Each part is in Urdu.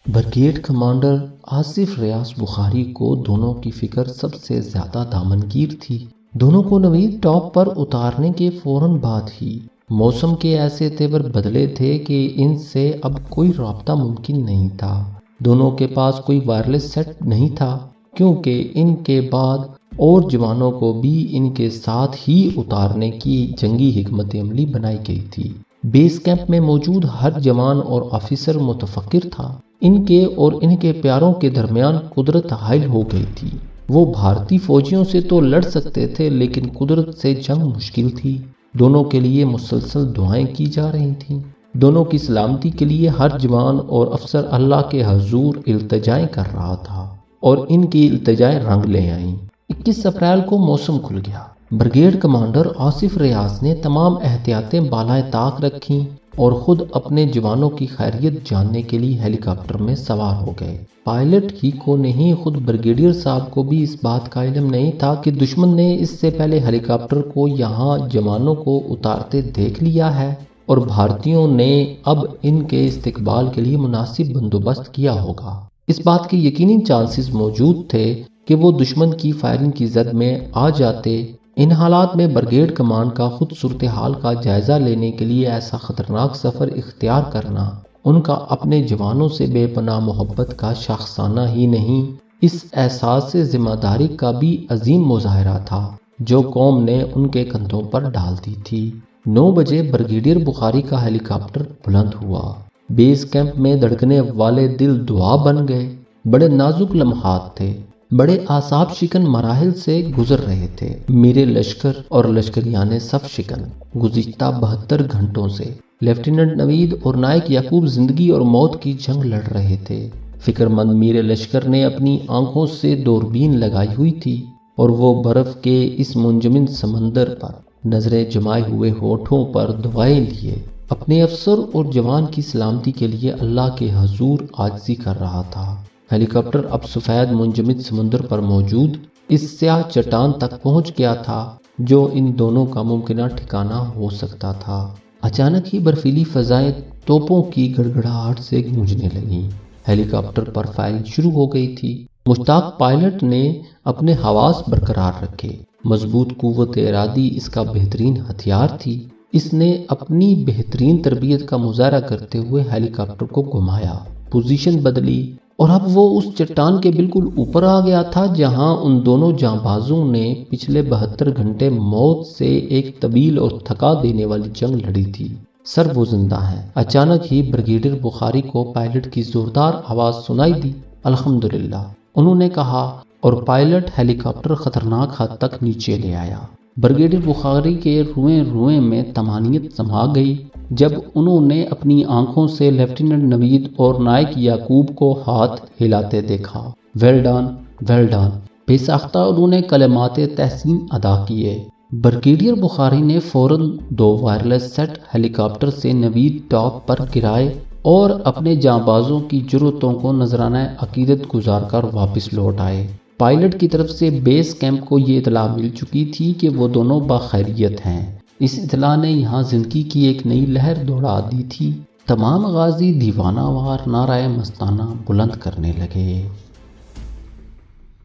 بریگیڈ کمانڈر آصف ریاض بخاری کو دونوں کی فکر سب سے زیادہ دامنگیر تھی۔ دونوں کو نوید ٹاپ پر اتارنے کے فوراً بعد ہی موسم کے ایسے تیور بدلے تھے کہ ان سے اب کوئی رابطہ ممکن نہیں تھا۔ دونوں کے پاس کوئی وائرلیس سیٹ نہیں تھا کیونکہ ان کے بعد اور جوانوں کو بھی ان کے ساتھ ہی اتارنے کی جنگی حکمت عملی بنائی گئی تھی۔ بیس کیمپ میں موجود ہر جوان اور آفیسر متفکر تھا۔ ان کے اور ان کے پیاروں کے درمیان قدرت حائل ہو گئی تھی۔ وہ بھارتی فوجیوں سے تو لڑ سکتے تھے لیکن قدرت سے جنگ مشکل تھی۔ دونوں کے لیے مسلسل دعائیں کی جا رہی تھیں۔ دونوں کی سلامتی کے لیے ہر جوان اور افسر اللہ کے حضور التجائیں کر رہا تھا اور ان کی التجائیں رنگ لے آئیں۔ 21 اپریل کو موسم کھل گیا۔ بریگیڈ کمانڈر آصف ریاض نے تمام احتیاطیں بالائے طاق رکھیں اور خود اپنے جوانوں کی خیریت جاننے کے لیے ہیلی کاپٹر میں سوار ہو گئے۔ پائلٹ ہی کو نہیں، خود بریگیڈیئر صاحب کو بھی اس بات کا علم نہیں تھا کہ دشمن نے اس سے پہلے ہیلی کاپٹر کو یہاں جوانوں کو اتارتے دیکھ لیا ہے اور بھارتیوں نے اب ان کے استقبال کے لیے مناسب بندوبست کیا ہوگا۔ اس بات کے یقینی چانسز موجود تھے کہ وہ دشمن کی فائرنگ کی زد میں آ جاتے۔ ان حالات میں بریگیڈ کمانڈ کا خود صورتحال کا جائزہ لینے کے لیے ایسا خطرناک سفر اختیار کرنا ان کا اپنے جوانوں سے بے پناہ محبت کا شاخسانہ ہی نہیں، اس احساس سے ذمہ داری کا بھی عظیم مظاہرہ تھا جو قوم نے ان کے کندھوں پر ڈال دی تھی۔ 9 بجے بریگیڈیئر بخاری کا ہیلی کاپٹر بلند ہوا۔ بیس کیمپ میں دھڑکنے والے دل دعا بن گئے۔ بڑے نازک لمحات تھے، بڑے اعصاب شکن مراحل سے گزر رہے تھے۔ میرے لشکر اور لشکریان صف شکن گزشتہ 72 گھنٹوں سے لیفٹیننٹ نوید اور نائک یعقوب زندگی اور موت کی جنگ لڑ رہے تھے۔ فکر مند میرے لشکر نے اپنی آنکھوں سے دوربین لگائی ہوئی تھی اور وہ برف کے اس منجمد سمندر پر نظریں جمائے ہوئے ہونٹوں پر دعائیں لیے اپنے افسر اور جوان کی سلامتی کے لیے اللہ کے حضور عاجزی کر رہا تھا۔ ہیلی کاپٹر اب سفید منجمد سمندر پر موجود اس سیاہ چٹان تک پہنچ گیا تھا جو ان دونوں کا ممکنہ ٹھکانہ ہو سکتا تھا۔ اچانک ہی برفیلی فضائیں توپوں کی گڑگڑاہٹ سے گونجنے لگیں۔ ہیلی کاپٹر پر فائرنگ شروع ہو گئی تھی۔ مشتاق پائلٹ نے اپنے حواس برقرار رکھے۔ مضبوط قوت ارادی اس کا بہترین ہتھیار تھی۔ اس نے اپنی بہترین تربیت کا مظاہرہ کرتے ہوئے ہیلی کاپٹر کو گھمایا، پوزیشن بدلی اور اب وہ اس چٹان کے بالکل اوپر آ گیا تھا جہاں ان دونوں جانبازوں نے پچھلے 72 گھنٹے موت سے ایک طویل اور تھکا دینے والی جنگ لڑی تھی۔ سر وہ زندہ ہے۔ اچانک ہی بریگیڈیئر بخاری کو پائلٹ کی زوردار آواز سنائی دی۔ الحمدللہ، انہوں نے کہا اور پائلٹ ہیلی کاپٹر خطرناک حد تک نیچے لے آیا۔ بریگیڈیئر بخاری کے روئیں روئیں میں طمانینت سما گئی جب انہوں نے اپنی آنکھوں سے لیفٹیننٹ نوید اور نائک یعقوب کو ہاتھ ہلاتے دیکھا۔ Well done, well done. بے ساختہ انہوں نے کلمات تحسین ادا کیے۔ بریگیڈیئر بخاری نے فوراً 2 وائرلیس سیٹ ہیلی کاپٹر سے نوید ٹاپ پر گرائے اور اپنے جانبازوں کی جرأتوں کو نذرانہ عقیدت گزار کر واپس لوٹ آئے۔ پائلٹ کی طرف سے بیس کیمپ کو یہ اطلاع مل چکی تھی کہ وہ دونوں باخیریت ہیں۔ اس اطلاع نے یہاں زندگی کی ایک نئی لہر دوڑا دی تھی۔ تمام غازی دیوانہ وار نعرہ مستانہ بلند کرنے لگے۔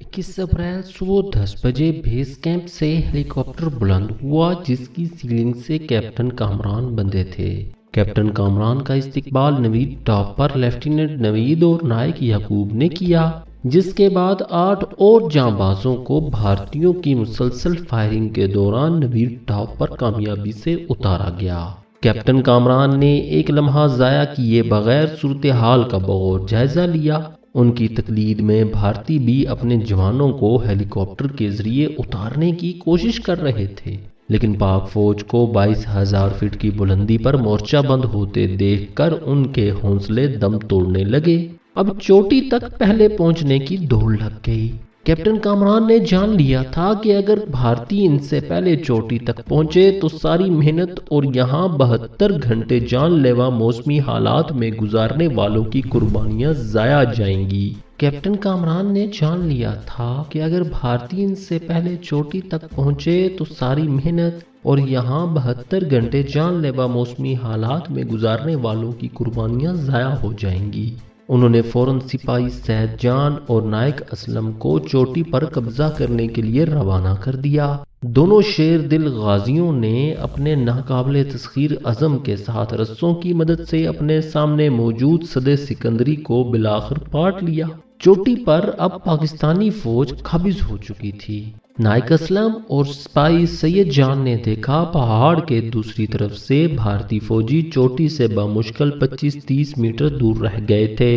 21 اپریل صبح 10 بجے بیس کیمپ سے ہیلی کاپٹر بلند ہوا جس کی سیلنگ سے کیپٹن کامران بندے تھے۔ کیپٹن کامران کا استقبال نوید ٹاپ پر لیفٹیننٹ نوید اور نائک یعقوب نے کیا، جس کے بعد 8 اور جانبازوں کو بھارتیوں کی مسلسل فائرنگ کے دوران نوید ٹاپ پر کامیابی سے اتارا گیا۔ کیپٹن کامران نے ایک لمحہ ضائع کیے بغیر صورتحال کا بغور جائزہ لیا۔ ان کی تقلید میں بھارتی بھی اپنے جوانوں کو ہیلی کاپٹر کے ذریعے اتارنے کی کوشش کر رہے تھے، لیکن پاک فوج کو 22,000 فٹ کی بلندی پر مورچہ بند ہوتے دیکھ کر ان کے حوصلے دم توڑنے لگے۔ اب چوٹی تک پہلے پہنچنے کی دوڑ لگ گئی۔ کیپٹن کامران نے جان لیا تھا کہ اگر بھارتی ان سے پہلے چوٹی تک پہنچے تو ساری محنت اور یہاں 72 گھنٹے جان لیوا موسمی حالات میں گزارنے والوں کی قربانیاں ضائع جائیں گی۔ کیپٹن کامران نے جان لیا تھا کہ اگر بھارتی ان سے پہلے چوٹی تک پہنچے تو ساری محنت اور یہاں 72 گھنٹے جان لیوا موسمی حالات میں گزارنے والوں کی قربانیاں ضائع ہو جائیں گی۔ انہوں نے فوراً سپاہی سید جان اور نائک اسلم کو چوٹی پر قبضہ کرنے کے لیے روانہ کر دیا۔ دونوں شیر دل غازیوں نے اپنے ناقابل تسخیر عزم کے ساتھ رسوں کی مدد سے اپنے سامنے موجود سد سکندری کو بالآخر پاٹ لیا۔ چوٹی پر اب پاکستانی فوج قابض ہو چکی تھی۔ نائک اسلم اور سپاہی سید جان نے دیکھا پہاڑ کے دوسری طرف سے بھارتی فوجی چوٹی سے بمشکل 25-30 میٹر دور رہ گئے تھے۔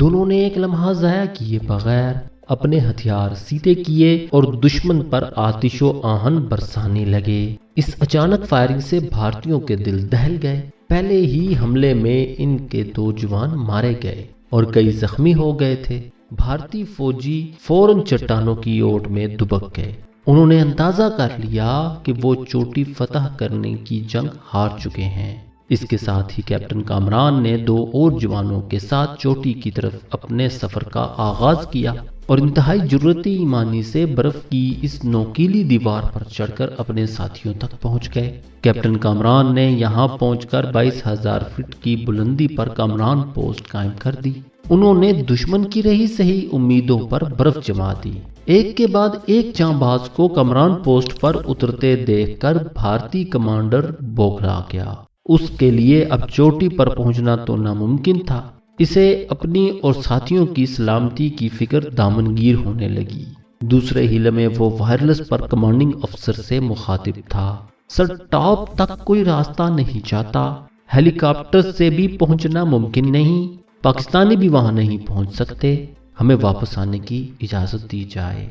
دونوں نے ایک لمحہ ضائع کیے بغیر اپنے ہتھیار سیدھے کیے اور دشمن پر آتش و آہن برسانے لگے۔ اس اچانک فائرنگ سے بھارتیوں کے دل دہل گئے۔ پہلے ہی حملے میں ان کے 2 جوان مارے گئے اور کئی زخمی ہو گئے تھے۔ بھارتی فوجی فوراً چٹانوں کی اوٹ میں دبک گئے۔ انہوں نے اندازہ کر لیا کہ وہ چوٹی فتح کرنے کی جنگ ہار چکے ہیں۔ اس کے ساتھ ہی کیپٹن کامران نے 2 اور جوانوں کے ساتھ چوٹی کی طرف اپنے سفر کا آغاز کیا اور انتہائی جرأت ایمانی سے برف کی اس نوکیلی دیوار پر چڑھ کر اپنے ساتھیوں تک پہنچ گئے۔ کیپٹن کامران نے یہاں پہنچ کر 22,000 فٹ کی بلندی پر کامران پوسٹ قائم کر دی۔ انہوں نے دشمن کی رہی سہی امیدوں پر برف جما دی۔ ایک کے بعد ایک جانباز کو کامران پوسٹ پر اترتے دیکھ کر بھارتی کمانڈر بوکھلا گیا۔ اس کے لیے اب چوٹی پر پہنچنا تو ناممکن تھا۔ اسے اپنی اور ساتھیوں کی سلامتی کی فکر دامنگیر ہونے لگی۔ دوسرے ہی لمحے وہ وائرلیس پر کمانڈنگ افسر سے مخاطب تھا۔ سر، ٹاپ تک کوئی راستہ نہیں جاتا، ہیلی کاپٹر سے بھی پہنچنا ممکن نہیں، پاکستانی بھی وہاں نہیں پہنچ سکتے، ہمیں واپس آنے کی اجازت دی جائے۔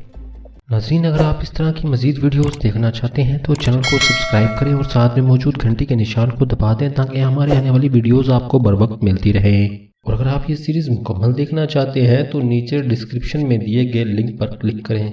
ناظرین، اگر آپ اس طرح کی مزید ویڈیوز دیکھنا چاہتے ہیں تو چینل کو سبسکرائب کریں اور ساتھ میں موجود گھنٹی کے نشان کو دبا دیں تاکہ ہمارے آنے والی ویڈیوز آپ کو بر وقت ملتی رہے۔ اور اگر آپ یہ سیریز مکمل دیکھنا چاہتے ہیں تو نیچے ڈسکرپشن میں دیے گئے لنک پر کلک کریں۔